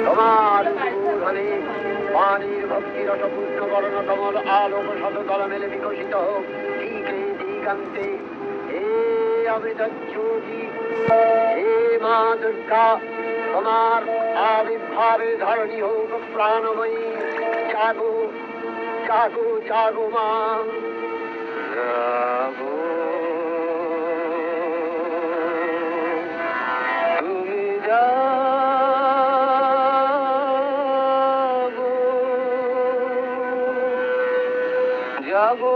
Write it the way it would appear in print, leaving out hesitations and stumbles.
তোমার উদ্বোধনে পানির ভক্তি রসপূর্ণ বর্ণ কমল আলোক শততল মেলে বিকশিত হোক দিকে দিগান্তে। হে অমৃত জ্যোতি, হে মা দুর্গা, তোমার আবির্ভাবে ধরণী হোক প্রাণময়ী। জাগো জাগো জাগো মা, জাগো। তুমি জাগো জাগো